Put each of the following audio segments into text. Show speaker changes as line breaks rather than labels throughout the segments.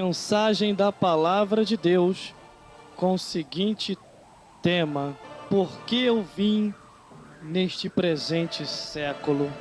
mensagem da palavra de Deus com o seguinte tema: por que eu vim neste presente século?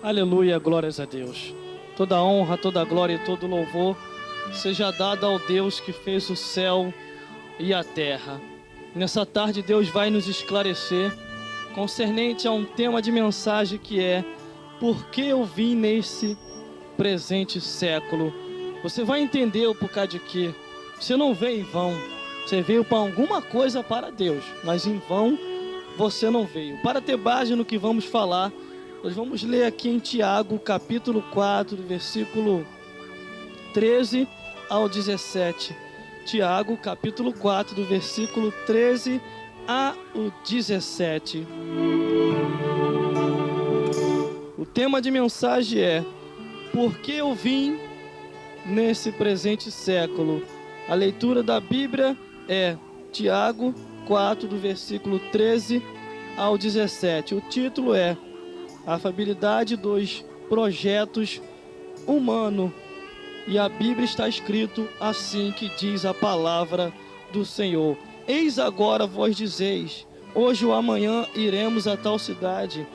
Aleluia, glórias a Deus. Toda honra, toda glória e todo louvor seja dado ao Deus que fez o céu e a terra. Nessa tarde Deus vai nos esclarecer concernente a um tema de mensagem que é: por que eu vim nesse presente século? Você vai entender o porquê de que você não veio em vão. Você veio para alguma coisa para Deus, mas em vão você não veio. Para ter base no que vamos falar, nós vamos ler aqui em Tiago, capítulo 4, versículo 13 ao 17. Tiago, capítulo 4, do versículo 13 ao 17. O tema de mensagem é: por que eu vim nesse presente século? A leitura da Bíblia é Tiago 4, do versículo 13 ao 17. O título é a afabilidade dos projetos humanos. E a Bíblia está escrito assim que diz a palavra do Senhor: eis agora vós dizeis, hoje ou amanhã iremos a tal cidade,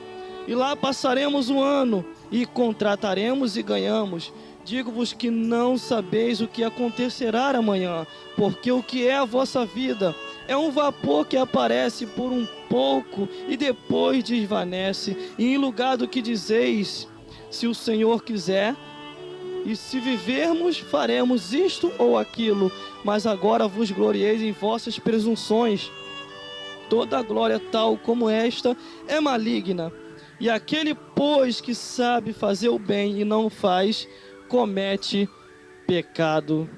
e lá passaremos um ano, e contrataremos e ganhamos. Digo-vos que não sabeis o que acontecerá amanhã, porque o que é a vossa vida é um vapor que aparece por um pouco e depois desvanece. E em lugar do que dizeis, se o Senhor quiser, e se vivermos, faremos isto ou aquilo. Mas agora vos glorieis em vossas presunções. Toda glória tal como esta é maligna. E aquele, pois, que sabe fazer o bem e não faz, comete pecado.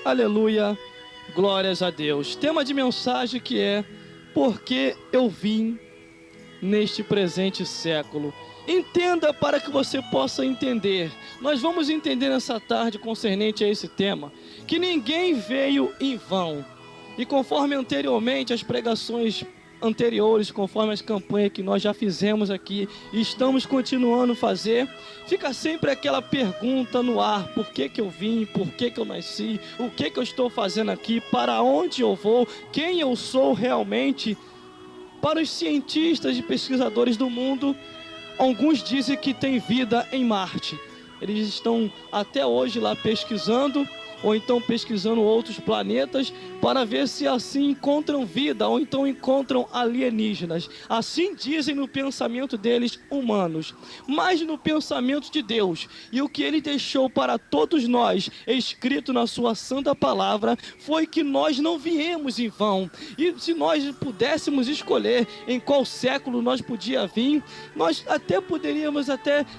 Aleluia, glórias a Deus. Tema de mensagem que é: por que eu vim neste presente século? Entenda para que você possa entender. Nós vamos entender nessa tarde concernente a esse tema que ninguém veio em vão. E conforme anteriormente as pregações anteriores, conforme as campanhas que nós já fizemos aqui e estamos continuando a fazer, fica sempre aquela pergunta no ar: por que eu vim, por que eu nasci, o que eu estou fazendo aqui, para onde eu vou, quem eu sou realmente? Para os cientistas e pesquisadores do mundo, alguns dizem que tem vida em Marte. Eles estão até hoje lá pesquisando, ou então pesquisando outros planetas, para ver se assim encontram vida, ou então encontram alienígenas. Assim dizem no pensamento deles, humanos. Mas no pensamento de Deus, e o que Ele deixou para todos nós, escrito na sua santa palavra, foi que nós não viemos em vão. E se nós pudéssemos escolher em qual século nós podíamos vir, nós até poderíamos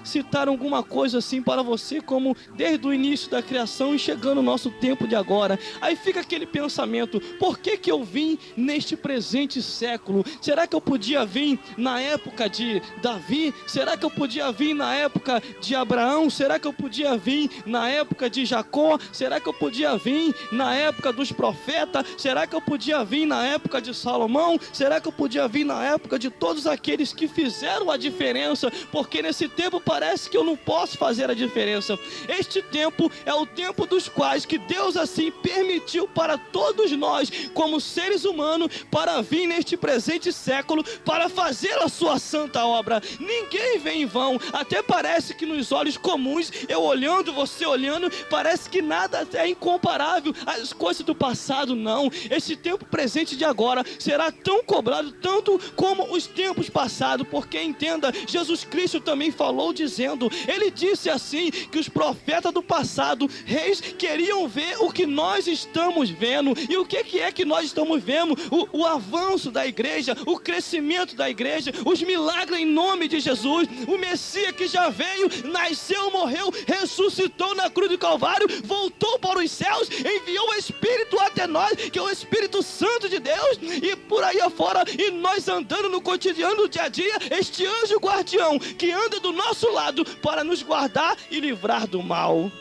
citar alguma coisa assim para você, como desde o início da criação e chegando no nosso tempo de agora. Aí fica aquele pensamento: por que eu vim neste presente século? Será que eu podia vir na época de Davi? Será que eu podia vir na época de Abraão? Será que eu podia vir na época de Jacó? Será que eu podia vir na época dos profetas? Será que eu podia vir na época de Salomão? Será que eu podia vir na época de todos aqueles que fizeram a diferença? Porque nesse tempo parece que eu não posso fazer a diferença. Este tempo é o tempo dos quais mas que Deus assim permitiu para todos nós, como seres humanos, para vir neste presente século, para fazer a sua santa obra. Ninguém vem em vão. Até parece que nos olhos comuns, eu olhando, você olhando, parece que nada é incomparável às coisas do passado. Não, esse tempo presente de agora será tão cobrado tanto como os tempos passados, porque entenda, Jesus Cristo também falou dizendo, ele disse assim, que os profetas do passado, reis, queriam ver o que nós estamos vendo. E o que é que nós estamos vendo? O avanço da igreja, o crescimento da igreja, os milagres em nome de Jesus, o Messias que já veio, nasceu, morreu, ressuscitou na cruz do Calvário, voltou para os céus, enviou o Espírito até nós, que é o Espírito Santo de Deus, e por aí afora, e nós andando no cotidiano, no dia a dia, este anjo guardião que anda do nosso lado para nos guardar e livrar do mal.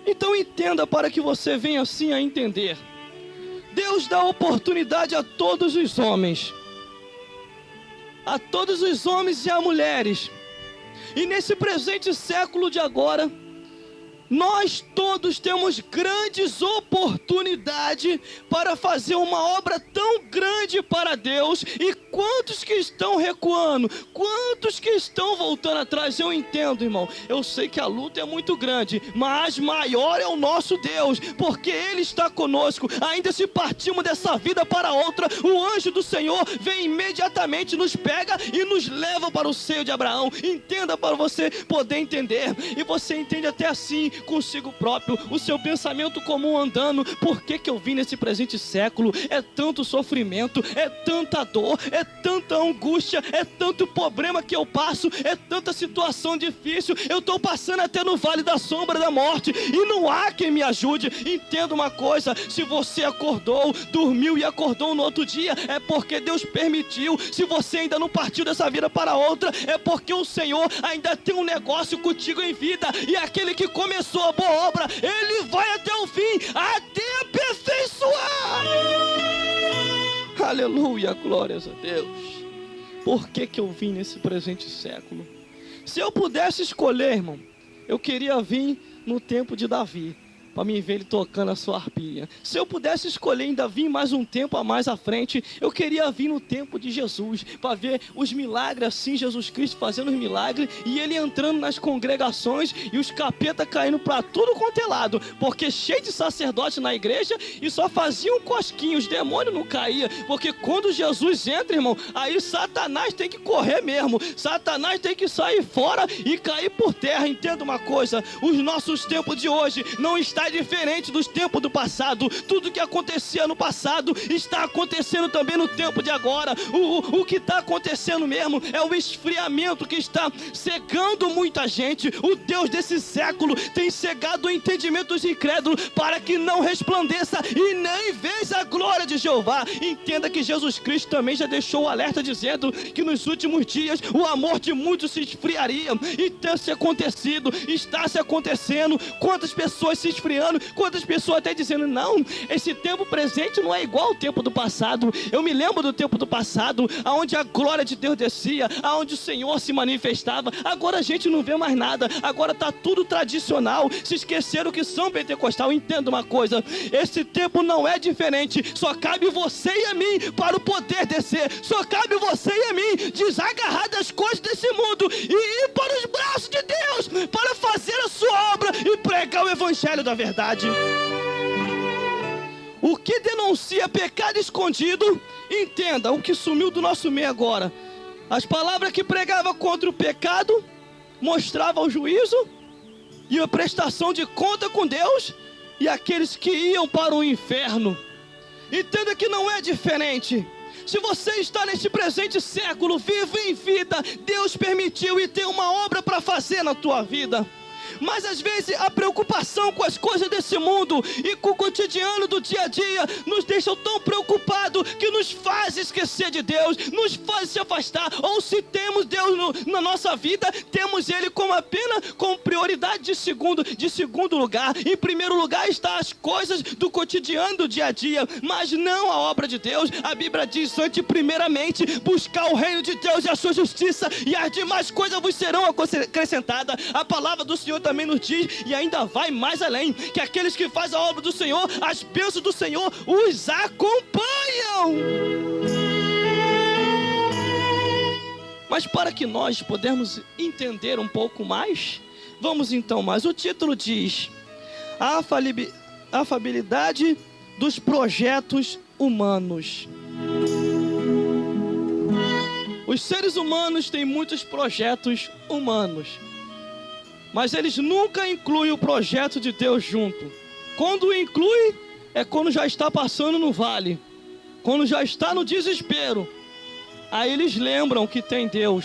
Então entenda, para que você venha assim a entender. Deus dá oportunidade a todos os homens, a todos os homens e a mulheres. E nesse presente século de agora, nós todos temos grandes oportunidades para fazer uma obra tão grande para Deus. E quantos que estão recuando? Quantos que estão voltando atrás? Eu entendo, irmão. Eu sei que a luta é muito grande, mas maior é o nosso Deus, porque Ele está conosco. Ainda se partimos dessa vida para outra, o anjo do Senhor vem imediatamente, nos pega e nos leva para o seio de Abraão. Entenda, para você poder entender. E você entende até assim consigo próprio, o seu pensamento comum andando. Por que eu vim nesse presente século? É tanto sofrimento, é tanta dor, é tanta angústia, é tanto problema que eu passo, é tanta situação difícil, eu estou passando até no vale da sombra da morte, e não há quem me ajude. Entenda uma coisa, se você acordou, dormiu e acordou no outro dia, é porque Deus permitiu. Se você ainda não partiu dessa vida para outra, é porque o Senhor ainda tem um negócio contigo em vida, e aquele que começou a boa obra, Ele vai até o fim, até aperfeiçoar. Aleluia, glórias a Deus. Por que eu vim nesse presente século? Se eu pudesse escolher, irmão, eu queria vir no tempo de Davi, para me ver ele tocando a sua harpinha. Se eu pudesse escolher ainda vir mais um tempo a mais à frente, eu queria vir no tempo de Jesus, para ver os milagres assim, Jesus Cristo fazendo os milagres, e ele entrando nas congregações, e os capeta caindo para tudo quanto é lado, porque cheio de sacerdote na igreja, e só faziam cosquinhos, os demônios não caíam, porque quando Jesus entra, irmão, aí Satanás tem que correr mesmo, Satanás tem que sair fora e cair por terra. Entenda uma coisa, os nossos tempos de hoje não está diferente dos tempos do passado. Tudo que acontecia no passado está acontecendo também no tempo de agora. O que está acontecendo mesmo é o esfriamento que está cegando muita gente. O Deus desse século tem cegado o entendimento dos incrédulos para que não resplandeça e nem veja a glória de Jeová. Entenda que Jesus Cristo também já deixou o alerta dizendo que nos últimos dias o amor de muitos se esfriaria, e tem se acontecido, está se acontecendo. Quantas pessoas se esfriando, quantas pessoas até dizendo, não, esse tempo presente não é igual ao tempo do passado. Eu me lembro do tempo do passado, onde a glória de Deus descia, onde o Senhor se manifestava. Agora a gente não vê mais nada, agora está tudo tradicional, se esqueceram que são pentecostal. Entenda uma coisa, esse tempo não é diferente, só cabe você e a mim para o poder descer, só cabe você e a mim desagarrar das coisas desse mundo e ir para os braços de Deus, para fazer a sua obra e pregar o evangelho da verdade. O que denuncia pecado escondido, entenda, o que sumiu do nosso meio agora. As palavras que pregava contra o pecado mostrava o juízo e a prestação de conta com Deus, e aqueles que iam para o inferno. Entenda que não é diferente. Se você está neste presente século, vivo em vida, Deus permitiu e tem uma obra para fazer na tua vida. Mas às vezes a preocupação com as coisas desse mundo e com o cotidiano do dia a dia nos deixam tão preocupados que nos faz esquecer de Deus, nos faz se afastar. Ou se temos Deus na nossa vida, temos Ele como apenas com prioridade de segundo lugar. Em primeiro lugar está as coisas do cotidiano, do dia a dia, mas não a obra de Deus. A Bíblia diz: antes primeiramente buscar o reino de Deus e a sua justiça, e as demais coisas vos serão acrescentadas. A palavra do Senhor também nos diz, e ainda vai mais além, que aqueles que fazem a obra do Senhor, as bênçãos do Senhor os acompanham. Mas para que nós pudermos entender um pouco mais, vamos então mais. O título diz: a afabilidade dos projetos humanos. Os seres humanos têm muitos projetos humanos, mas eles nunca incluem o projeto de Deus junto. Quando inclui, é quando já está passando no vale, quando já está no desespero. Aí eles lembram que tem Deus,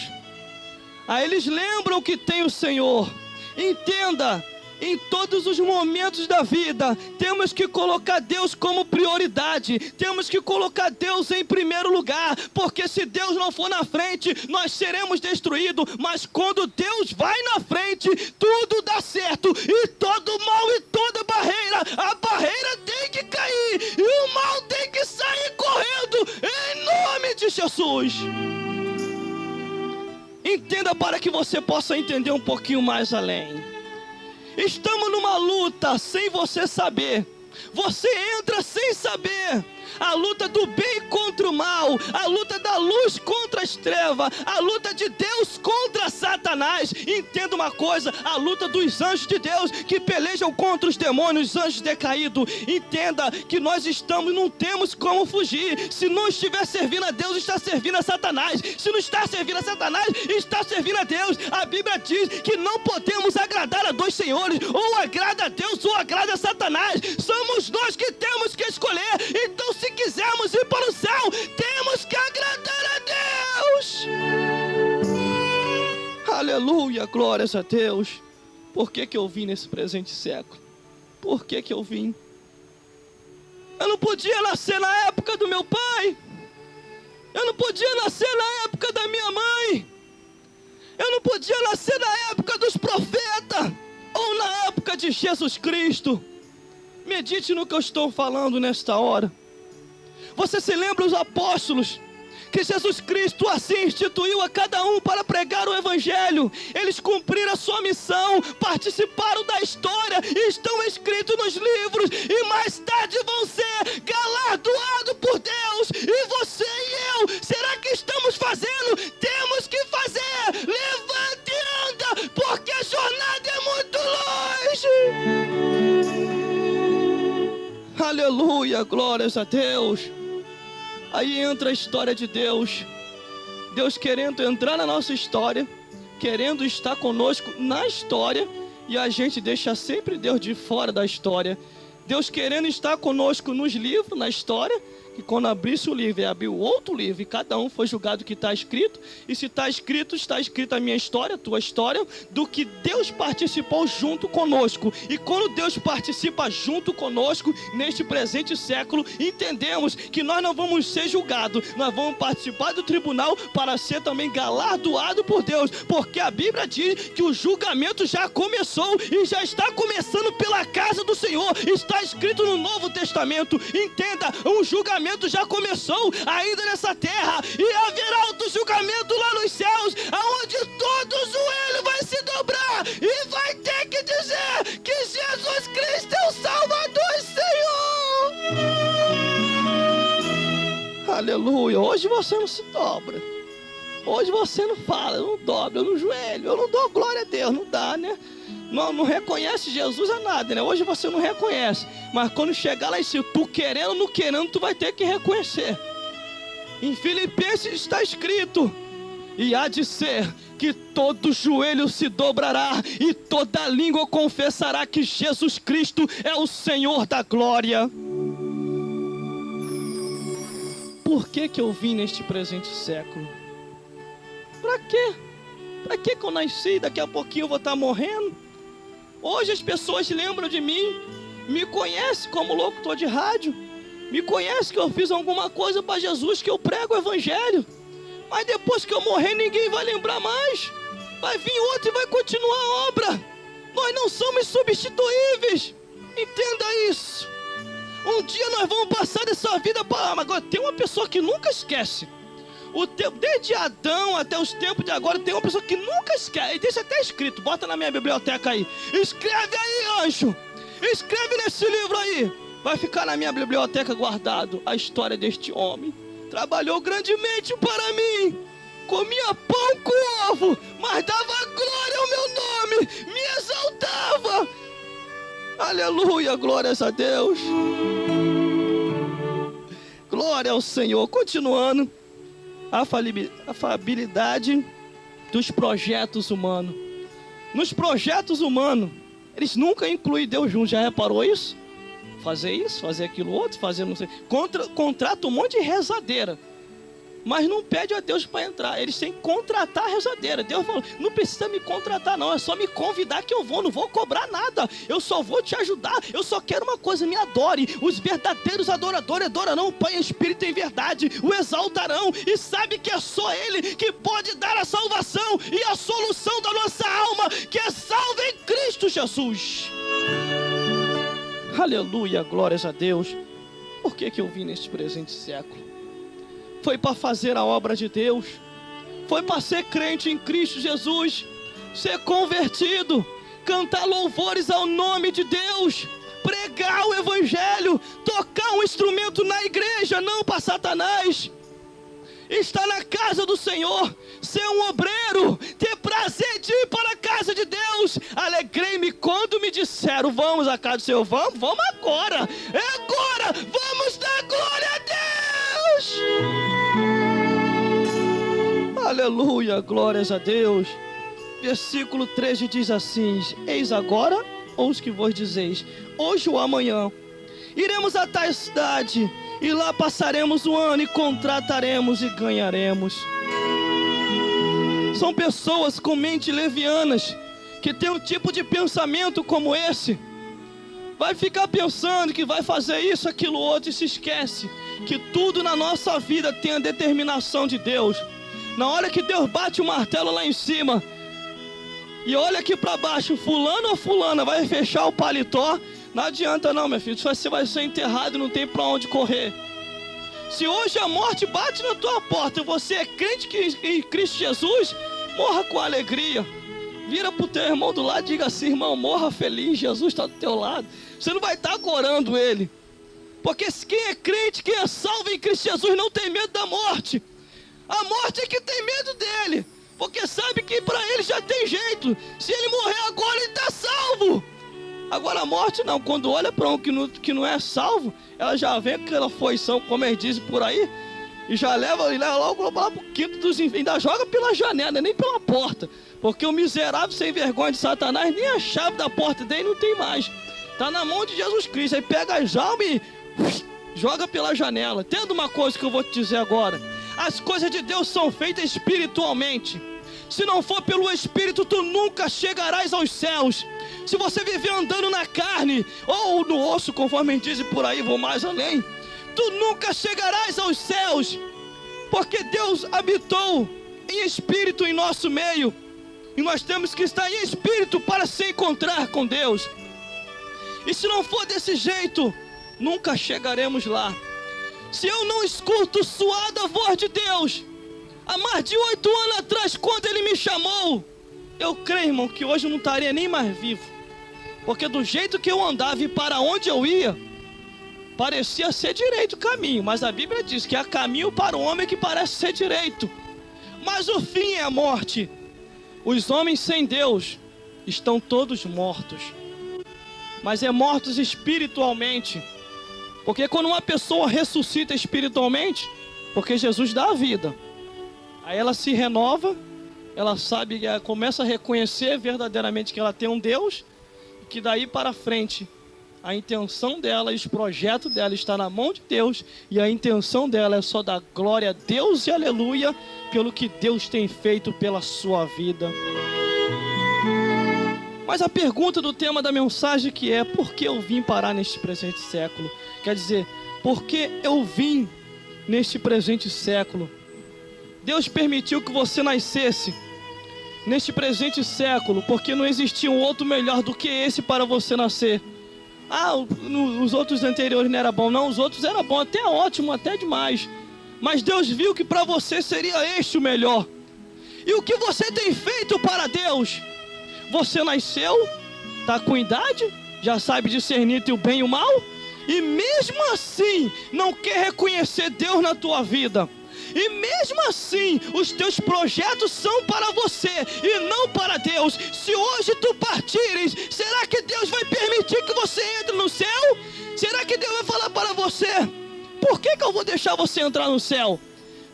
aí eles lembram que tem o Senhor. Entenda, em todos os momentos da vida, temos que colocar Deus como prioridade, temos que colocar Deus em primeiro lugar, porque se Deus não for na frente, nós seremos destruídos. Mas quando Deus vai na frente, tudo dá certo, e todo mal e toda barreira, a barreira tem que cair, e o mal tem que sair correndo, em nome de Jesus. Entenda para que você possa entender um pouquinho mais além. Estamos numa luta sem você saber. Você entra sem saber. A luta do bem contra o mal, a luta da luz contra as trevas, a luta de Deus contra Satanás. Entenda uma coisa: a luta dos anjos de Deus que pelejam contra os demônios, os anjos decaídos. Entenda que nós não temos como fugir. Se não estiver servindo a Deus, está servindo a Satanás. Se não está servindo a Satanás, está servindo a Deus. A Bíblia diz que não podemos agradar a dois senhores: ou agrada a Deus ou agrada a Satanás. Somos nós que temos que escolher. Então, se quisermos ir para o céu, temos que agradar a Deus. Aleluia, glórias a Deus. Por que eu vim nesse presente século? Por que eu vim? Eu não podia nascer na época do meu pai. Eu não podia nascer na época da minha mãe. Eu não podia nascer na época dos profetas, ou na época de Jesus Cristo. Medite no que eu estou falando nesta hora. Você se lembra os apóstolos, que Jesus Cristo assim instituiu a cada um para pregar o Evangelho. Eles cumpriram a sua missão, participaram da história, estão escritos nos livros, e mais tarde vão ser galardoados por Deus. E você e eu, será que estamos fazendo? Temos que fazer. Levante e anda, porque a jornada é muito longe. Aleluia, glórias a Deus. Aí entra a história de Deus. Deus querendo entrar na nossa história, querendo estar conosco na história, e a gente deixa sempre Deus de fora da história. Deus querendo estar conosco nos livros, na história, que quando abrisse o livro e abriu outro livro, e cada um foi julgado o que está escrito. E se está escrito a minha história, a tua história, do que Deus participou junto conosco. E quando Deus participa junto conosco, neste presente século, entendemos que nós não vamos ser julgados, nós vamos participar do tribunal para ser também galardoado por Deus, porque a Bíblia diz que o julgamento já começou, e já está começando pela casa do Senhor. Está escrito no Novo Testamento. Entenda, um julgamento já começou ainda nessa terra, e haverá outro julgamento lá nos céus, aonde todo joelho vai se dobrar e vai ter que dizer que Jesus Cristo é o Salvador e Senhor. Aleluia. Hoje você não se dobra, hoje você não fala: eu não dobro, eu não joelho, eu não dou glória a Deus. Não dá, né? Não reconhece Jesus a nada, né? Hoje você não reconhece, mas quando chegar lá em cima, tu querendo ou não querendo, tu vai ter que reconhecer. Em Filipenses está escrito: e há de ser que todo joelho se dobrará e toda língua confessará que Jesus Cristo é o Senhor da glória. Por que eu vim neste presente século? Para quê? Para que eu nasci? Daqui a pouquinho eu vou estar morrendo. Hoje as pessoas lembram de mim, me conhecem como locutor de rádio, Me conhece que eu fiz alguma coisa para Jesus, que eu prego o evangelho. Mas depois que eu morrer, ninguém vai lembrar mais. Vai vir outro e vai continuar a obra. Nós não somos substituíveis. Entenda isso. Um dia nós vamos passar dessa vida para... Agora, tem uma pessoa que nunca esquece. Desde Adão até os tempos de agora, tem uma pessoa que nunca esquece. E deixa até escrito, bota na minha biblioteca aí. Escreve aí, anjo. Escreve nesse livro aí. Vai ficar na minha biblioteca guardado a história deste homem. Trabalhou grandemente para mim. Comia pão com ovo, mas dava glória ao meu nome. Me exaltava. Aleluia, glórias a Deus. Glória ao Senhor. Continuando. A falabilidade dos projetos humanos. Nos projetos humanos, eles nunca incluem Deus junto. Já reparou isso? Fazer isso, fazer aquilo outro, fazer não sei. Contrata um monte de rezadeira. Mas não pede a Deus para entrar. Eles têm que contratar a rezadeira. Deus falou, não precisa me contratar não. É só me convidar que eu vou. Não vou cobrar nada. Eu só vou te ajudar. Eu só quero uma coisa, me adore. Os verdadeiros adoradores adorarão o Pai em espírito e em verdade. O exaltarão. E sabe que é só Ele que pode dar a salvação e a solução da nossa alma, que é salva em Cristo Jesus. Aleluia, glórias a Deus. Por que eu vim neste presente século? Foi para fazer a obra de Deus. Foi para ser crente em Cristo Jesus. Ser convertido. Cantar louvores ao nome de Deus. Pregar o evangelho. Tocar um instrumento na igreja, não para Satanás. Estar na casa do Senhor. Ser um obreiro. Ter prazer de ir para a casa de Deus. Alegrei-me quando me disseram, vamos à casa do Senhor. Vamos agora. É agora. Vamos dar glória a Deus. Aleluia, glórias a Deus. Versículo 13 diz assim: eis agora, ou os que vos dizeis, hoje ou amanhã, iremos a tal cidade, e lá passaremos um ano, e contrataremos e ganharemos. São pessoas com mente levianas, que tem um tipo de pensamento como esse. Vai ficar pensando que vai fazer isso, aquilo, outro, e se esquece que tudo na nossa vida tem a determinação de Deus. Na hora que Deus bate o martelo lá em cima e olha aqui para baixo, fulano ou fulana vai fechar o paletó, não adianta não, meu filho, você vai ser enterrado e não tem para onde correr. Se hoje a morte bate na tua porta e você é crente em Cristo Jesus, morra com alegria. Vira para o teu irmão do lado e diga assim, irmão, morra feliz, Jesus está do teu lado. Você não vai estar corando ele. Porque quem é crente, quem é salvo em Cristo Jesus não tem medo da morte. A morte é que tem medo dele. Porque sabe que para ele já tem jeito. Se ele morrer agora, ele está salvo. Agora a morte não. Quando olha para um que não é salvo, ela já vem com aquela foição, como eles dizem por aí, e já leva logo lá para o quinto dos infernos. Ainda joga pela janela, nem pela porta. Porque o miserável sem vergonha de Satanás, nem a chave da porta dele não tem mais. Está na mão de Jesus Cristo. Aí pega as almas e joga pela janela. Tendo uma coisa que eu vou te dizer agora: as coisas de Deus são feitas espiritualmente. Se não for pelo Espírito, tu nunca chegarás aos céus. Se você viver andando na carne ou no osso, conforme dizem por aí, vou mais além, tu nunca chegarás aos céus. Porque Deus habitou em espírito em nosso meio, e nós temos que estar em espírito para se encontrar com Deus. E se não for desse jeito, nunca chegaremos lá. Se eu não escuto a suada voz de Deus, há mais de 8 anos atrás, quando Ele me chamou, eu creio, irmão, que hoje eu não estaria nem mais vivo. Porque do jeito que eu andava e para onde eu ia, parecia ser direito o caminho. Mas a Bíblia diz que há caminho para o homem que parece ser direito, mas o fim é a morte. Os homens sem Deus estão todos mortos. Mas é mortos espiritualmente. Porque quando uma pessoa ressuscita espiritualmente, porque Jesus dá a vida, aí ela se renova, ela sabe, ela começa a reconhecer verdadeiramente que ela tem um Deus, e que daí para frente a intenção dela e os projetos dela está na mão de Deus, e a intenção dela é só dar glória a Deus e aleluia pelo que Deus tem feito pela sua vida. Mas a pergunta do tema da mensagem que é: por que eu vim parar neste presente século? Quer dizer, porque eu vim neste presente século. Deus permitiu que você nascesse neste presente século, porque não existia um outro melhor do que esse para você nascer. Os outros anteriores não eram bons. Não, os outros eram bons, até ótimo, até demais. Mas Deus viu que para você seria este o melhor. E o que você tem feito para Deus? Você nasceu, está com idade, já sabe discernir entre o bem e o mal, e mesmo assim não quer reconhecer Deus na tua vida. E mesmo assim, os teus projetos são para você e não para Deus. Se hoje tu partires, será que Deus vai permitir que você entre no céu? Será que Deus vai falar para você: por que eu vou deixar você entrar no céu?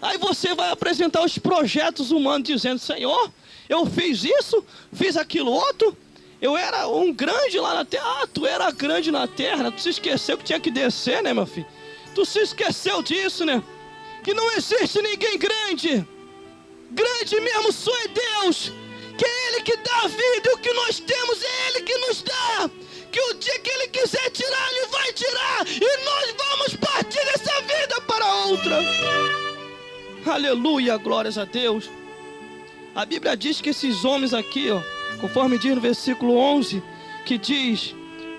Aí você vai apresentar os projetos humanos dizendo: Senhor, eu fiz isso, fiz aquilo outro. Eu era um grande lá na terra. Tu era grande na terra. Tu se esqueceu que tinha que descer, né, meu filho? Tu se esqueceu disso, né? Que não existe ninguém grande. Grande mesmo só é Deus. Que é Ele que dá a vida. E o que nós temos é Ele que nos dá. Que o dia que Ele quiser tirar, Ele vai tirar. E nós vamos partir dessa vida para outra. Aleluia, glórias a Deus. A Bíblia diz que esses homens aqui, conforme diz no versículo 11, que diz: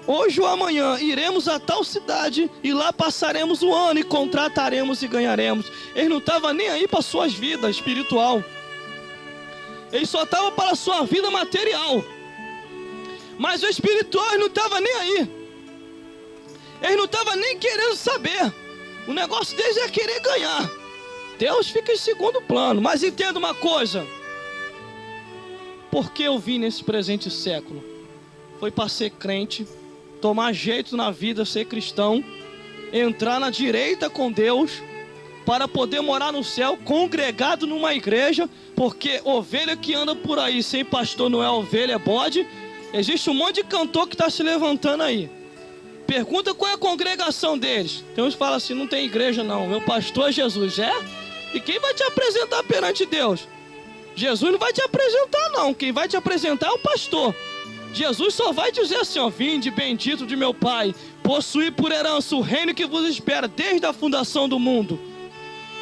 hoje ou amanhã iremos a tal cidade e lá passaremos o ano e contrataremos e ganharemos. Eles não estavam nem aí para suas vidas espiritual. Eles só estavam para a sua vida material. Mas o espiritual eles não estavam nem aí. Eles não estavam nem querendo saber. O negócio deles é querer ganhar. Deus fica em segundo plano. Mas entenda uma coisa: por que eu vim nesse presente século? Foi para ser crente, tomar jeito na vida, ser cristão, entrar na direita com Deus, para poder morar no céu, congregado numa igreja, porque ovelha que anda por aí sem pastor não é ovelha, é bode. Existe um monte de cantor que está se levantando aí. Pergunta qual é a congregação deles. Tem uns que falam assim: não tem igreja não, meu pastor é Jesus. É? E quem vai te apresentar perante Deus? Jesus não vai te apresentar não, quem vai te apresentar é o pastor. Jesus só vai dizer assim: vinde bendito de meu Pai, possuí por herança o reino que vos espera desde a fundação do mundo.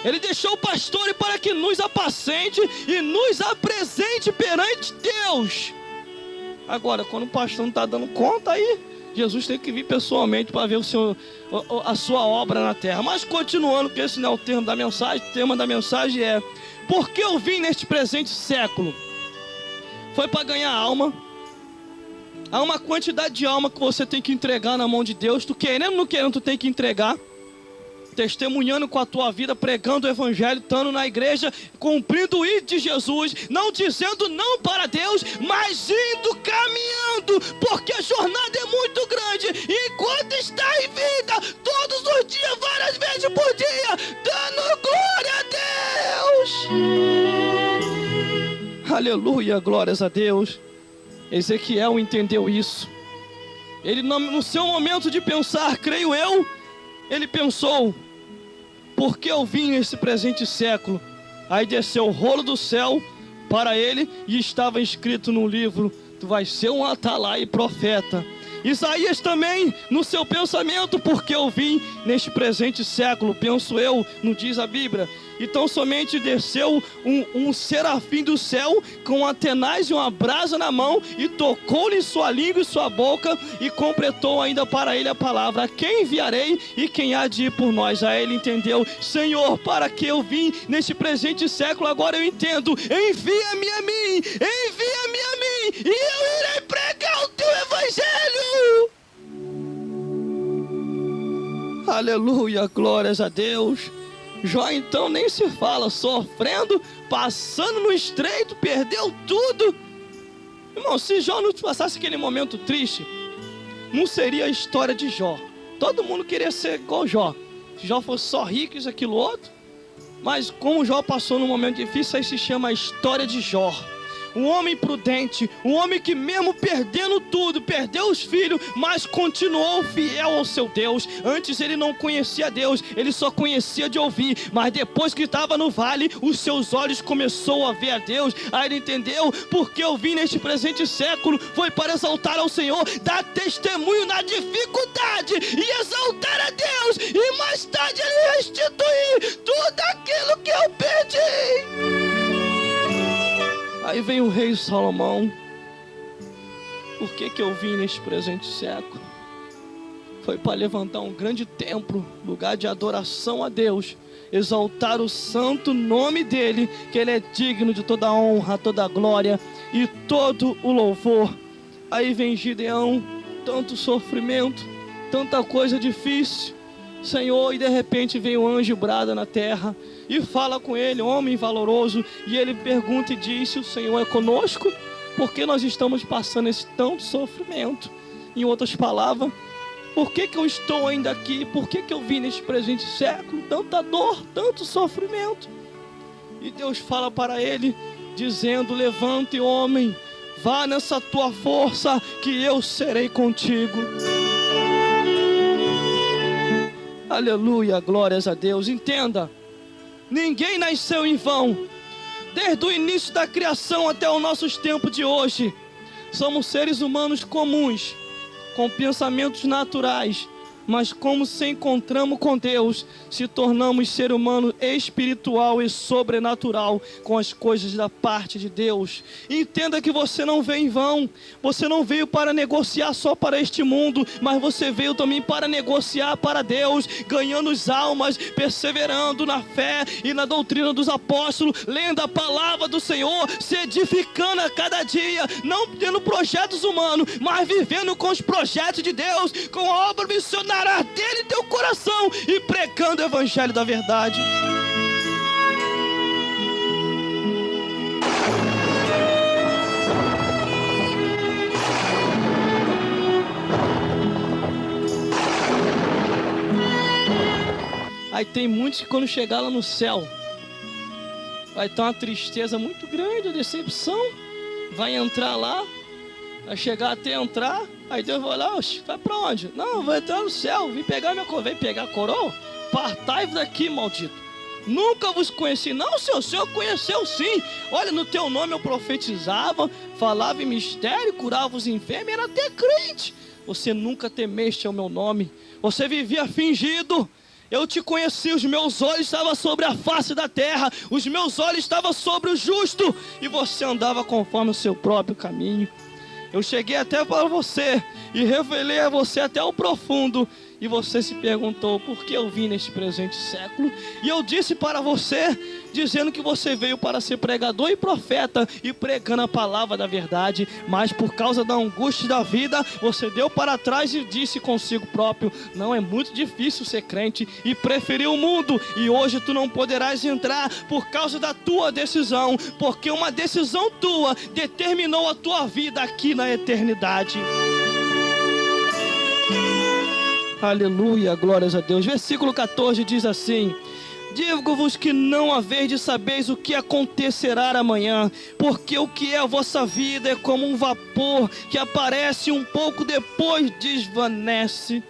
Ele deixou o pastor para que nos apacente e nos apresente perante Deus. Agora, quando o pastor não está dando conta, aí Jesus tem que vir pessoalmente para ver a sua obra na terra. Mas continuando, porque esse não é o termo da mensagem. O tema da mensagem é: por que eu vim neste presente século? Foi para ganhar alma. Há uma quantidade de alma que você tem que entregar na mão de Deus. Tu querendo ou não querendo, tu tem que entregar. Testemunhando com a tua vida, pregando o evangelho, estando na igreja, cumprindo o ídolo de Jesus, não dizendo não para Deus, mas indo, caminhando, porque a jornada é muito grande. E enquanto está em vida, todos os dias, várias vezes por dia, dando glória a Deus. Aleluia, glórias a Deus. Ezequiel entendeu isso. Ele, no seu momento de pensar, creio eu, ele pensou: por que eu vim nesse presente século? Aí desceu o rolo do céu para ele e estava escrito no livro: tu vais ser um atalaia e profeta. Isaías também, no seu pensamento: por que eu vim neste presente século? Penso eu, não diz a Bíblia. Então somente desceu um serafim do céu com uma tenaz e uma brasa na mão, e tocou-lhe sua língua e sua boca, e completou ainda para ele a palavra: a quem enviarei e quem há de ir por nós? Aí ele entendeu: Senhor, para que eu vim neste presente século? Agora eu entendo. Envia-me a mim, envia-me a mim, e eu irei pregar o teu evangelho. Aleluia, glórias a Deus. Jó então nem se fala, sofrendo, passando no estreito, perdeu tudo. Irmão, se Jó não passasse aquele momento triste, não seria a história de Jó. Todo mundo queria ser igual Jó. Se Jó fosse só rico, isso, aquilo, outro. Mas como Jó passou num momento difícil, aí se chama a história de Jó. Um homem prudente, um homem que mesmo perdendo tudo, perdeu os filhos, mas continuou fiel ao seu Deus. Antes ele não conhecia Deus, ele só conhecia de ouvir, mas depois que estava no vale, os seus olhos começou a ver a Deus. Aí ele entendeu: porque eu vim neste presente século, foi para exaltar ao Senhor, dar testemunho na dificuldade e exaltar a Deus, e mais tarde ele restituir tudo aquilo que eu perdi. Aí vem o rei Salomão. Por que eu vim neste presente século? Foi para levantar um grande templo, lugar de adoração a Deus, exaltar o santo nome dele, que ele é digno de toda a honra, toda a glória e todo o louvor. Aí vem Gideão, tanto sofrimento, tanta coisa difícil, Senhor, e de repente vem o anjo brada na terra e fala com ele, homem valoroso, e ele pergunta e diz: se o Senhor é conosco, por que nós estamos passando esse tanto sofrimento? Em outras palavras, por que eu estou ainda aqui? Por que eu vim neste presente século? Tanta dor, tanto sofrimento. E Deus fala para ele, dizendo: levante, homem, vá nessa tua força, que eu serei contigo. Aleluia, glórias a Deus. Entenda, ninguém nasceu em vão. Desde o início da criação até os nossos tempos de hoje, somos seres humanos comuns, com pensamentos naturais, mas como se encontramos com Deus, se tornamos ser humano espiritual e sobrenatural com as coisas da parte de Deus. Entenda que você não veio em vão, você não veio para negociar só para este mundo, mas você veio também para negociar para Deus, ganhando as almas, perseverando na fé e na doutrina dos apóstolos, lendo a palavra do Senhor, se edificando a cada dia, não tendo projetos humanos, mas vivendo com os projetos de Deus, com a obra missionária dele em teu coração e pregando o evangelho da verdade. Aí tem muitos que quando chegar lá no céu vai ter uma tristeza muito grande, uma decepção. Vai entrar lá, vai chegar até entrar. Aí Deus vai lá: vai pra onde? Não, vou entrar no céu, vem pegar a coroa. Partai daqui, maldito. Nunca vos conheci. Não, Senhor, o Senhor conheceu sim. Olha, no teu nome eu profetizava, falava em mistério, curava os enfermos, era até crente. Você nunca temeste ao meu nome. Você vivia fingido. Eu te conheci, os meus olhos estavam sobre a face da terra, os meus olhos estavam sobre o justo, e você andava conforme o seu próprio caminho. Eu cheguei até para você e revelei a você até o profundo. E você se perguntou: por que eu vim neste presente século? E eu disse para você, dizendo que você veio para ser pregador e profeta, e pregando a palavra da verdade. Mas por causa da angústia da vida, você deu para trás e disse consigo próprio: não, é muito difícil ser crente, e preferiu o mundo. E hoje tu não poderás entrar por causa da tua decisão, porque uma decisão tua determinou a tua vida aqui na eternidade. Aleluia, glórias a Deus. Versículo 14 diz assim: digo-vos que não haveis de sabeis o que acontecerá amanhã, porque o que é a vossa vida é como um vapor que aparece um pouco depois desvanece.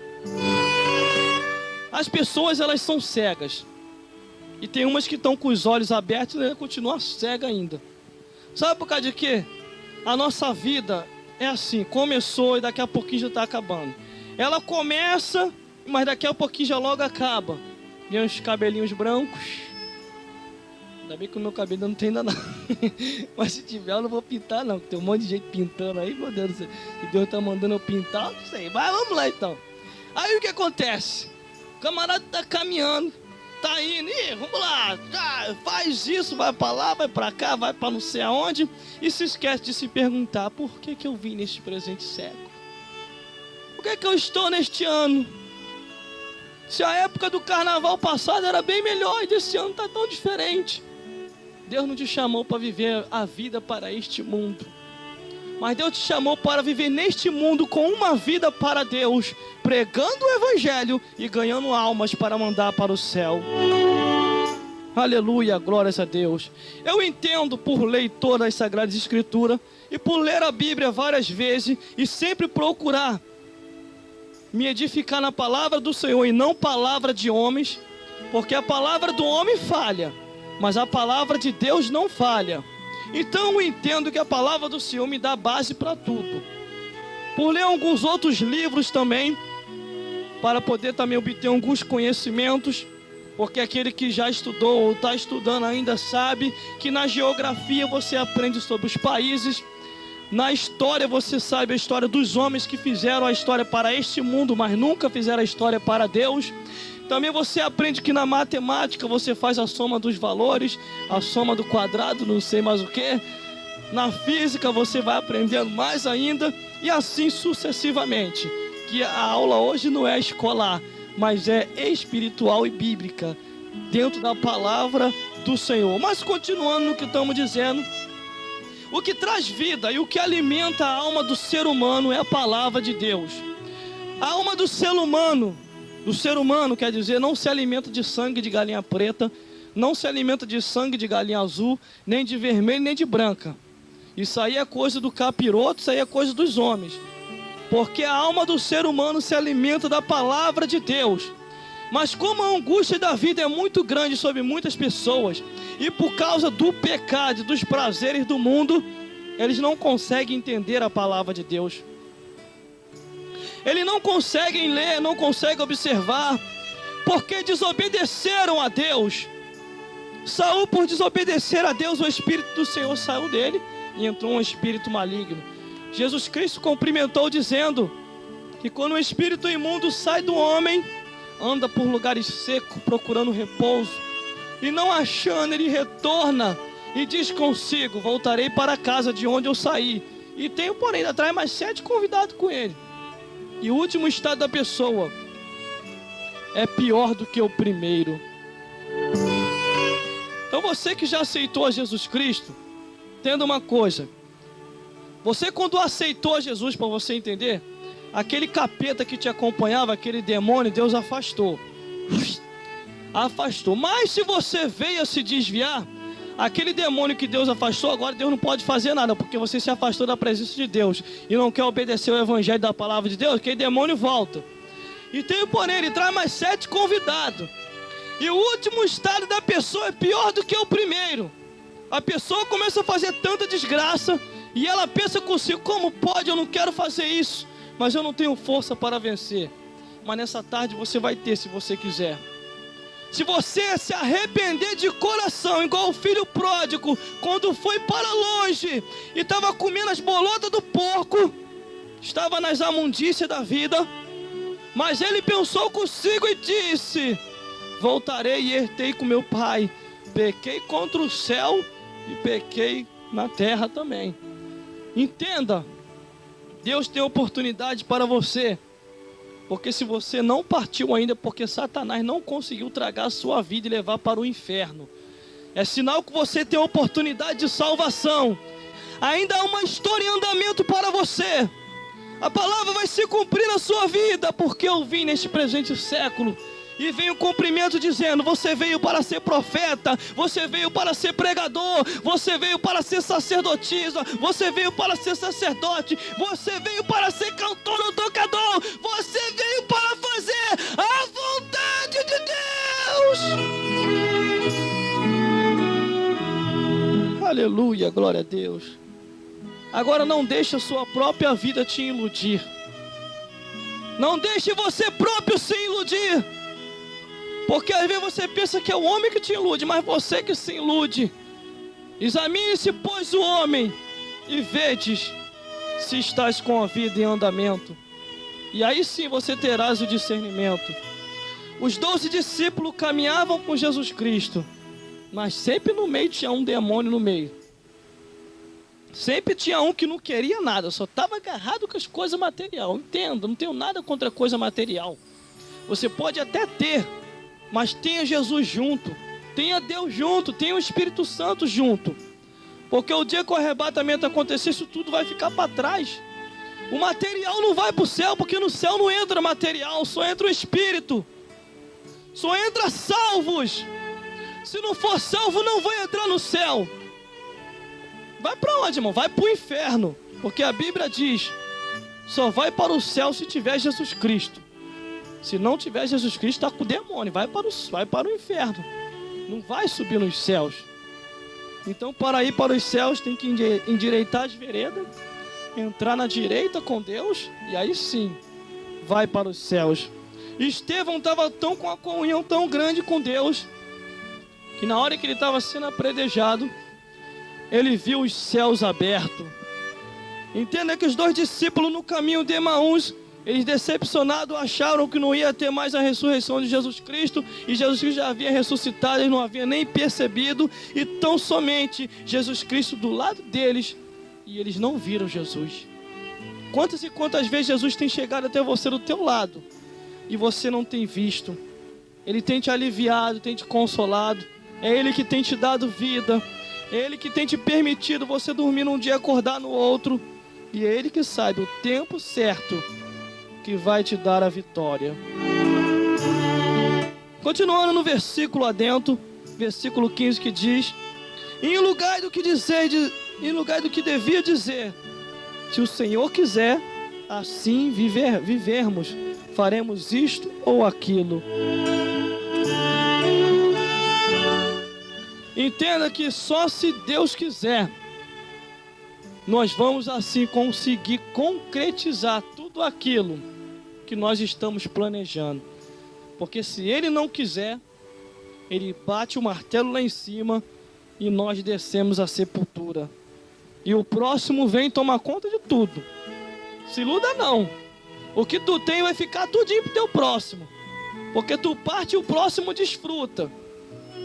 As pessoas, elas são cegas, e tem umas que estão com os olhos abertos e continuam cega ainda. Sabe por causa de quê? A nossa vida é assim, começou e daqui a pouquinho já está acabando. Ela começa, mas daqui a pouquinho já logo acaba. Vem uns cabelinhos brancos. Ainda bem que o meu cabelo não tem ainda não. Mas se tiver eu não vou pintar não, tem um monte de gente pintando aí, meu Deus do céu. Se Deus está mandando eu pintar, não sei. Mas vamos lá então. Aí o que acontece? O camarada está caminhando, tá indo, vamos lá, já faz isso, vai para lá, vai para cá, vai para não sei aonde, e se esquece de se perguntar: por que eu vim neste presente século? Por que eu estou neste ano? Se a época do carnaval passado era bem melhor e desse ano está tão diferente. Deus não te chamou para viver a vida para este mundo, mas Deus te chamou para viver neste mundo com uma vida para Deus, pregando o evangelho e ganhando almas para mandar para o céu. Aleluia, glórias a Deus. Eu entendo, por leitor das Sagradas Escrituras e por ler a Bíblia várias vezes e sempre procurar me edificar na palavra do Senhor e não palavra de homens, porque a palavra do homem falha, mas a palavra de Deus não falha. Então eu entendo que a palavra do Senhor me dá base para tudo. Por ler alguns outros livros também, para poder também obter alguns conhecimentos, porque aquele que já estudou ou está estudando ainda sabe que na geografia você aprende sobre os países, na história você sabe a história dos homens que fizeram a história para este mundo, mas nunca fizeram a história para Deus. Também você aprende que na matemática você faz a soma dos valores, a soma do quadrado, não sei mais o que. Na física você vai aprendendo mais ainda e assim sucessivamente. Que a aula hoje não é escolar, mas é espiritual e bíblica, dentro da palavra do Senhor. Mas continuando no que estamos dizendo, o que traz vida e o que alimenta a alma do ser humano é a palavra de Deus. A alma do ser humano quer dizer, não se alimenta de sangue de galinha preta, não se alimenta de sangue de galinha azul, nem de vermelho, nem de branca. Isso aí é coisa do capiroto, isso aí é coisa dos homens. Porque a alma do ser humano se alimenta da palavra de Deus. Mas como a angústia da vida é muito grande sobre muitas pessoas, e por causa do pecado, dos prazeres do mundo, eles não conseguem entender a palavra de Deus. Eles não conseguem ler, não conseguem observar, porque desobedeceram a Deus. Saul, por desobedecer a Deus, o Espírito do Senhor saiu dele e entrou um espírito maligno. Jesus Cristo cumprimentou dizendo que quando o espírito imundo sai do homem, anda por lugares secos procurando repouso, e não achando, ele retorna e diz consigo: voltarei para a casa de onde eu saí. E tenho, porém, atrás mais 7 convidados com ele. E o último estado da pessoa é pior do que o primeiro. Então você que já aceitou a Jesus Cristo, entenda uma coisa. Você quando aceitou a Jesus, para você entender, aquele capeta que te acompanhava, aquele demônio, Deus afastou. Afastou. Mas se você veio a se desviar, aquele demônio que Deus afastou, agora Deus não pode fazer nada, porque você se afastou da presença de Deus e não quer obedecer o evangelho da palavra de Deus, aquele demônio volta. E tem, porém, ele traz mais 7 convidados. E o último estado da pessoa é pior do que o primeiro. A pessoa começa a fazer tanta desgraça e ela pensa consigo: como pode? Eu não quero fazer isso, mas eu não tenho força para vencer. Mas nessa tarde você vai ter, se você quiser. Se você se arrepender de coração, igual o filho pródigo, quando foi para longe e estava comendo as bolotas do porco, estava nas imundícias da vida, mas ele pensou consigo e disse: voltarei e herdei com meu pai. Pequei contra o céu e pequei na terra também. Entenda, Deus tem oportunidade para você. Porque se você não partiu ainda, porque Satanás não conseguiu tragar a sua vida e levar para o inferno, é sinal que você tem oportunidade de salvação. Ainda há uma história em andamento para você. A palavra vai se cumprir na sua vida, porque eu vim neste presente século e venho o cumprimento dizendo: você veio para ser profeta, você veio para ser pregador, você veio para ser sacerdotisa, você veio para ser sacerdote, você veio para ser cantor ou tocador, você veio para fazer a vontade de Deus. Aleluia, glória a Deus. Agora não deixe a sua própria vida te iludir. Não deixe você próprio se iludir. Porque às vezes você pensa que é o homem que te ilude, mas você que se ilude. Examine-se, pois, o homem, e vedes se estás com a vida em andamento. E aí sim você terás o discernimento. Os 12 discípulos caminhavam com Jesus Cristo, mas sempre no meio tinha um demônio no meio. Sempre tinha um que não queria nada, só estava agarrado com as coisas materiais. Entenda, não tenho nada contra coisa material. Você pode até ter, mas tenha Jesus junto, tenha Deus junto, tenha o Espírito Santo junto. Porque o dia que o arrebatamento acontecer, isso tudo vai ficar para trás. O material não vai para o céu, porque no céu não entra material, só entra o Espírito. Só entra salvos. Se não for salvo, não vai entrar no céu. Vai para onde, irmão? Vai para o inferno. Porque a Bíblia diz: só vai para o céu se tiver Jesus Cristo. Se não tiver Jesus Cristo, está com o demônio, vai para o inferno. Não vai subir nos céus. Então, para ir para os céus, tem que endireitar as veredas, entrar na direita com Deus, e aí sim, vai para os céus. Estevão estava com a comunhão tão grande com Deus, que na hora que ele estava sendo apredejado, ele viu os céus abertos. Entenda que os dois discípulos no caminho de Emaús, eles decepcionados acharam que não ia ter mais a ressurreição de Jesus Cristo, e Jesus Cristo já havia ressuscitado, eles não haviam nem percebido, e tão somente Jesus Cristo do lado deles, e eles não viram Jesus. Quantas e quantas vezes Jesus tem chegado até você do teu lado, e você não tem visto? Ele tem te aliviado, tem te consolado, é Ele que tem te dado vida, é Ele que tem te permitido você dormir num dia e acordar no outro, e é Ele que sabe o tempo certo que vai te dar a vitória. Continuando no versículo adentro, versículo 15, que diz: em lugar do que devia dizer, se o Senhor quiser, assim vivermos, faremos isto ou aquilo. Entenda que só se Deus quiser, nós vamos assim conseguir concretizar tudo aquilo que nós estamos planejando. Porque se Ele não quiser, Ele bate o martelo lá em cima e nós descemos a sepultura. E o próximo vem tomar conta de tudo. Se iluda não. O que tu tem vai ficar tudinho pro teu próximo. Porque tu parte e o próximo desfruta.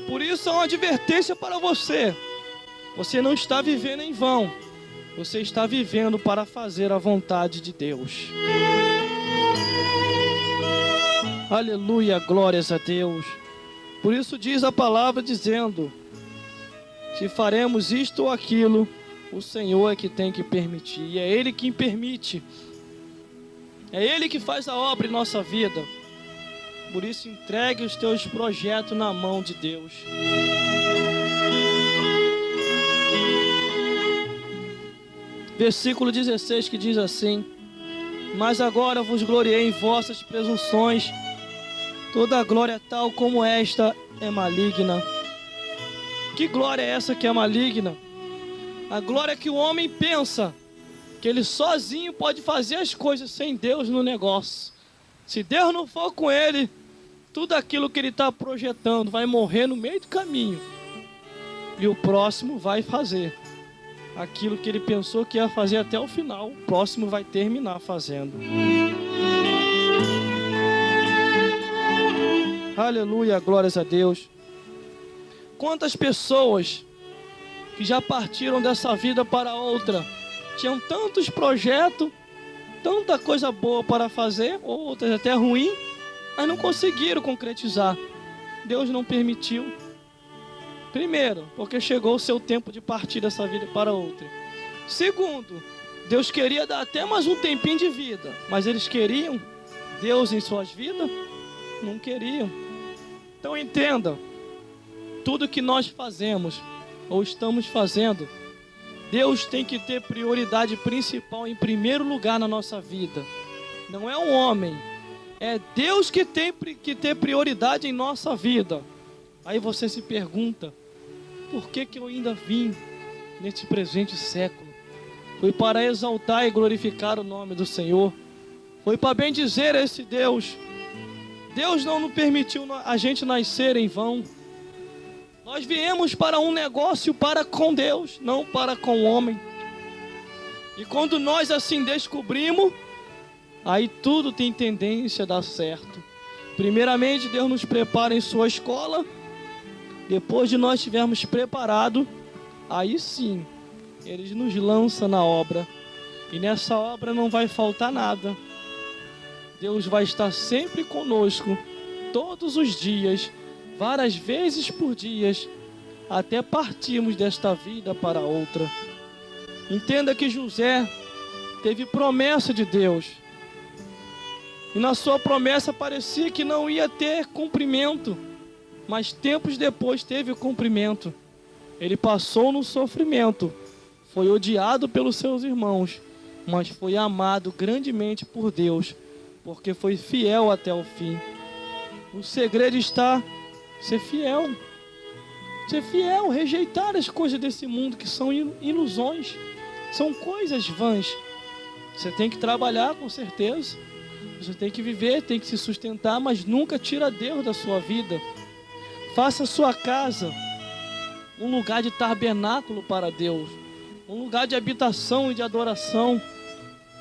Por isso é uma advertência para você. Você não está vivendo em vão. Você está vivendo para fazer a vontade de Deus. Aleluia, glórias a Deus. Por isso diz a palavra dizendo: se faremos isto ou aquilo, o Senhor é que tem que permitir. E é Ele quem permite. É Ele que faz a obra em nossa vida. Por isso entregue os teus projetos na mão de Deus. Versículo 16 que diz assim: mas agora vos gloriei em vossas presunções. Toda a glória tal como esta é maligna. Que glória é essa que é maligna? A glória que o homem pensa que ele sozinho pode fazer as coisas sem Deus no negócio. Se Deus não for com ele, tudo aquilo que ele está projetando vai morrer no meio do caminho. E o próximo vai fazer aquilo que ele pensou que ia fazer até o final. O próximo vai terminar fazendo. Aleluia, glórias a Deus. Quantas pessoas que já partiram dessa vida para outra, tinham tantos projetos, tanta coisa boa para fazer, outras até ruim, mas não conseguiram concretizar. Deus não permitiu. Primeiro, porque chegou o seu tempo de partir dessa vida para outra. Segundo, Deus queria dar até mais um tempinho de vida, mas eles queriam Deus em suas vidas? Não queriam. Então entenda, tudo que nós fazemos ou estamos fazendo, Deus tem que ter prioridade principal em primeiro lugar na nossa vida. Não é um homem, é Deus que tem que ter prioridade em nossa vida. Aí você se pergunta: por que eu ainda vim neste presente século? Foi para exaltar e glorificar o nome do Senhor. Foi para bendizer esse Deus. Deus não nos permitiu a gente nascer em vão. Nós viemos para um negócio para com Deus, não para com o homem. E quando nós assim descobrimos, aí tudo tem tendência a dar certo. Primeiramente, Deus nos prepara em sua escola. Depois de nós estivermos preparados, aí sim, Ele nos lança na obra. E nessa obra não vai faltar nada. Deus vai estar sempre conosco, todos os dias, várias vezes por dia, até partirmos desta vida para outra. Entenda que José teve promessa de Deus. E na sua promessa parecia que não ia ter cumprimento. Mas tempos depois teve o cumprimento. Ele passou no sofrimento. Foi odiado pelos seus irmãos. Mas foi amado grandemente por Deus. Porque foi fiel até o fim. O segredo está ser fiel. Ser fiel, rejeitar as coisas desse mundo que são ilusões. São coisas vãs. Você tem que trabalhar com certeza. Você tem que viver, tem que se sustentar, mas nunca tira Deus da sua vida. Faça a sua casa um lugar de tabernáculo para Deus, um lugar de habitação e de adoração.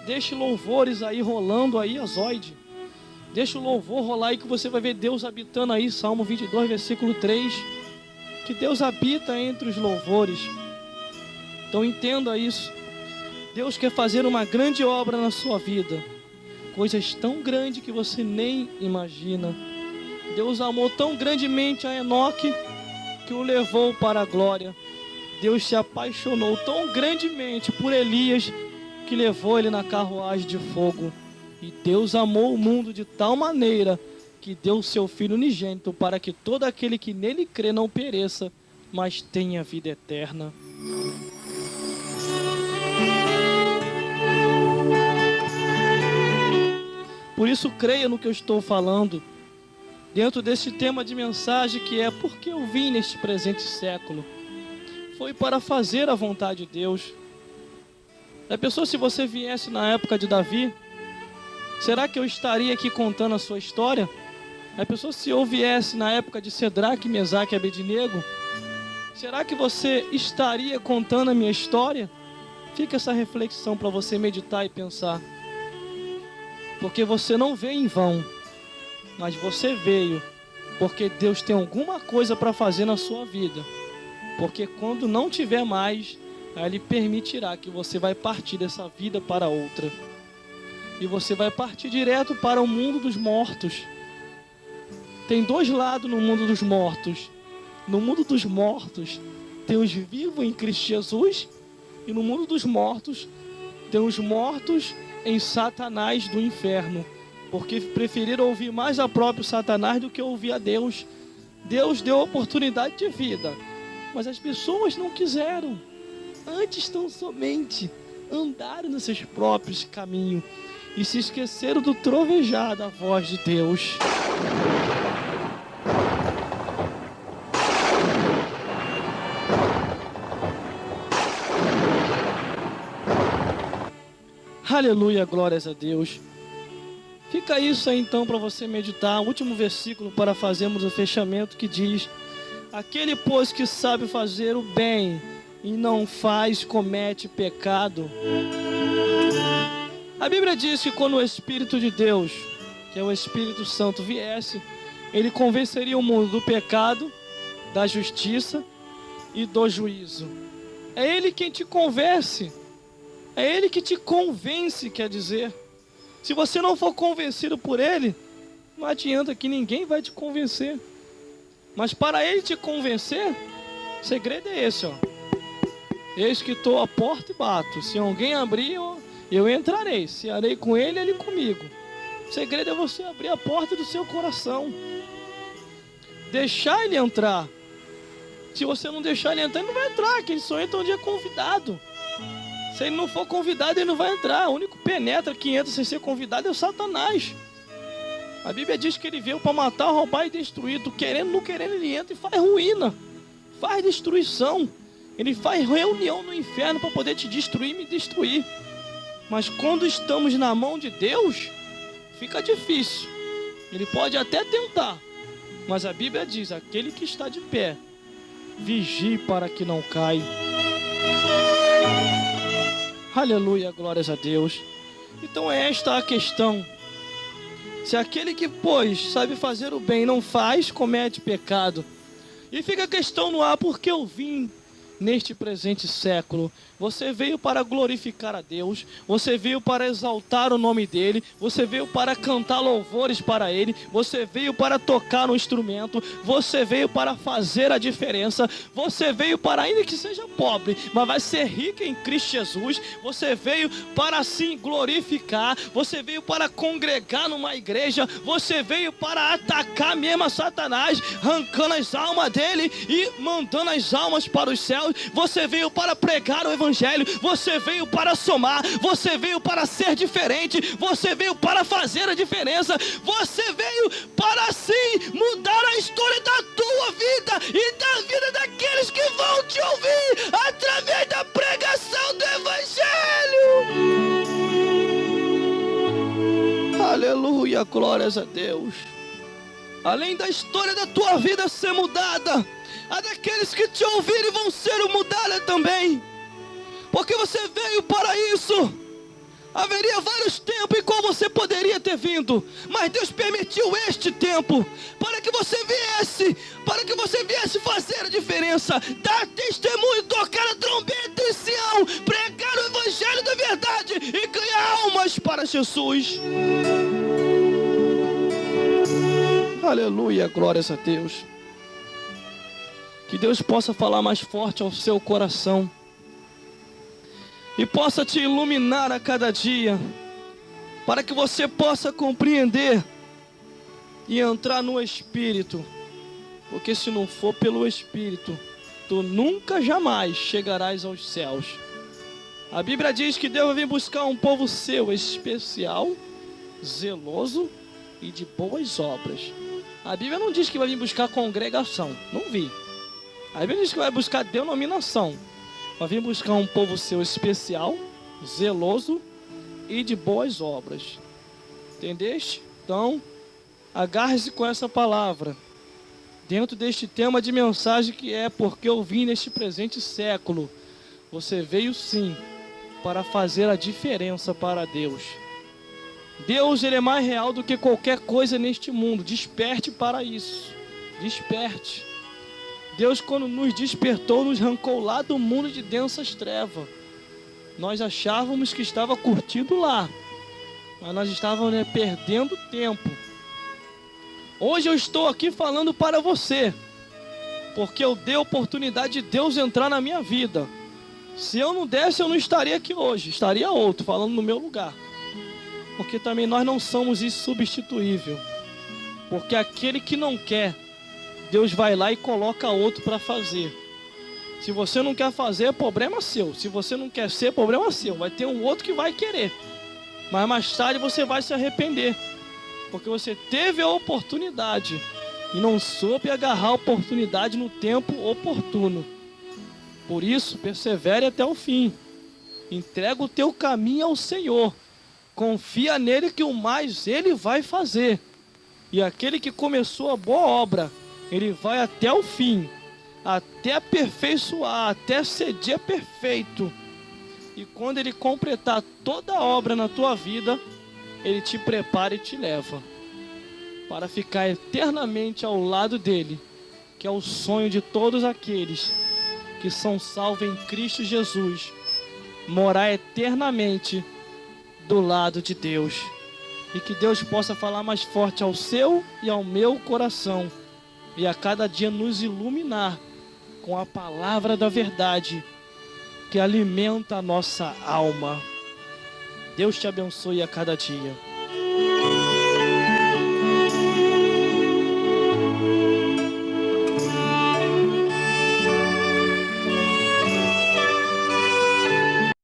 Deixe louvores aí rolando aí, azoide. Deixa o louvor rolar aí que você vai ver Deus habitando aí, Salmo 22, versículo 3. Que Deus habita entre os louvores. Então entenda isso. Deus quer fazer uma grande obra na sua vida. Coisas tão grandes que você nem imagina. Deus amou tão grandemente a Enoque que o levou para a glória. Deus se apaixonou tão grandemente por Elias que levou ele na carruagem de fogo. E Deus amou o mundo de tal maneira que deu o seu Filho unigênito para que todo aquele que nele crê não pereça, mas tenha vida eterna. Por isso creia no que eu estou falando, dentro desse tema de mensagem que é porque eu vim neste presente século. Foi para fazer a vontade de Deus. A pessoa, se você viesse na época de Davi, será que eu estaria aqui contando a sua história? A pessoa, se eu viesse na época de Cedraque, Mesaque e Abednego, será que você estaria contando a minha história? Fica essa reflexão para você meditar e pensar. Porque você não veio em vão, mas você veio porque Deus tem alguma coisa para fazer na sua vida. Porque quando não tiver mais, aí Ele permitirá que você vai partir dessa vida para outra. E você vai partir direto para o mundo dos mortos. Tem dois lados no mundo dos mortos. No mundo dos mortos tem os vivos em Cristo Jesus. E no mundo dos mortos tem os mortos em Satanás do inferno. Porque preferiram ouvir mais a próprio Satanás do que ouvir a Deus. Deus deu oportunidade de vida, mas as pessoas não quiseram. Antes tão somente andaram nos seus próprios caminhos e se esqueceram do trovejar da voz de Deus. Aleluia, glórias a Deus. Fica isso aí então para você meditar. O último versículo para fazermos o fechamento que diz: aquele pois que sabe fazer o bem e não faz, comete pecado. A Bíblia diz que quando o Espírito de Deus, que é o Espírito Santo, viesse, ele convenceria o mundo do pecado, da justiça e do juízo. É ele quem te convence. É ele que te convence, quer dizer. Se você não for convencido por ele, não adianta, que ninguém vai te convencer. Mas para ele te convencer, o segredo é esse, ó. Eis que estou à porta e bato. Se alguém abrir, eu entrarei. Se arei com ele, ele comigo. O segredo é você abrir a porta do seu coração. Deixar ele entrar. Se você não deixar ele entrar, ele não vai entrar, que ele só entra onde é convidado. Se ele não for convidado, ele não vai entrar. O único penetra que entra sem ser convidado é o Satanás. A Bíblia diz que ele veio para matar, roubar e destruir. Tu querendo, não querendo, ele entra e faz ruína. Faz destruição. Ele faz reunião no inferno para poder te destruir e me destruir. Mas quando estamos na mão de Deus, fica difícil. Ele pode até tentar, mas a Bíblia diz: aquele que está de pé, vigie para que não caia. Aleluia, glórias a Deus. Então é esta a questão. Se aquele que, pois, sabe fazer o bem não faz, comete pecado. E fica a questão no ar: porque eu vim neste presente século? Você veio para glorificar a Deus, você veio para exaltar o nome dEle, você veio para cantar louvores para Ele, você veio para tocar no instrumento, você veio para fazer a diferença, você veio para, ainda que seja pobre, mas vai ser rico em Cristo Jesus, você veio para assim glorificar, você veio para congregar numa igreja, você veio para atacar mesmo a Satanás, arrancando as almas dele e mandando as almas para os céus. Você veio para pregar o evangelho, você veio para somar, você veio para ser diferente, você veio para fazer a diferença, você veio para assim mudar a história da tua vida e da vida daqueles que vão te ouvir através da pregação do evangelho. Aleluia. glórias a Deus. Além da história da tua vida ser mudada, a daqueles que te ouvirem vão ser mudadas também. Porque você veio para isso. Haveria vários tempos em qual você poderia ter vindo, mas Deus permitiu este tempo para que você viesse fazer a diferença, dar testemunho, tocar a trombeta em Sião, pregar o evangelho da verdade e ganhar almas para Jesus. Aleluia, glórias a Deus. Que Deus possa falar mais forte ao seu coração e possa te iluminar a cada dia, para que você possa compreender e entrar no Espírito. Porque se não for pelo Espírito, tu nunca jamais chegarás aos céus. A Bíblia diz que Deus vai vir buscar um povo seu, especial, zeloso e de boas obras. A Bíblia não diz que vai vir buscar congregação, não vi. A Bíblia diz que vai buscar denominação. Vai vir buscar um povo seu especial, zeloso e de boas obras. Entendeste? Então, agarre-se com essa palavra. Dentro deste tema de mensagem que é porque eu vim neste presente século. Você veio sim para fazer a diferença para Deus. Deus, ele é mais real do que qualquer coisa neste mundo. Desperte para isso. Desperte. Deus, quando nos despertou, nos arrancou lá do mundo de densas trevas. Nós achávamos que estava curtindo lá, mas nós estávamos perdendo tempo. Hoje eu estou aqui falando para você, porque eu dei a oportunidade de Deus entrar na minha vida. Se eu não desse, eu não estaria aqui hoje, estaria outro falando no meu lugar. Porque também nós não somos insubstituível. Porque aquele que não quer, Deus vai lá e coloca outro para fazer. Se você não quer fazer, é problema seu. Se você não quer ser, é problema seu. Vai ter um outro que vai querer. Mas mais tarde você vai se arrepender. Porque você teve a oportunidade e não soube agarrar a oportunidade no tempo oportuno. Por isso, persevere até o fim. Entrega o teu caminho ao Senhor. Confia nele que o mais ele vai fazer. E aquele que começou a boa obra, ele vai até o fim, até aperfeiçoar, até ser dia perfeito. E quando ele completar toda a obra na tua vida, ele te prepara e te leva para ficar eternamente ao lado dele, que é o sonho de todos aqueles que são salvos em Cristo Jesus, morar eternamente do lado de Deus. E que Deus possa falar mais forte ao seu e ao meu coração, e a cada dia nos iluminar com a palavra da verdade que alimenta a nossa alma. Deus te abençoe a cada dia.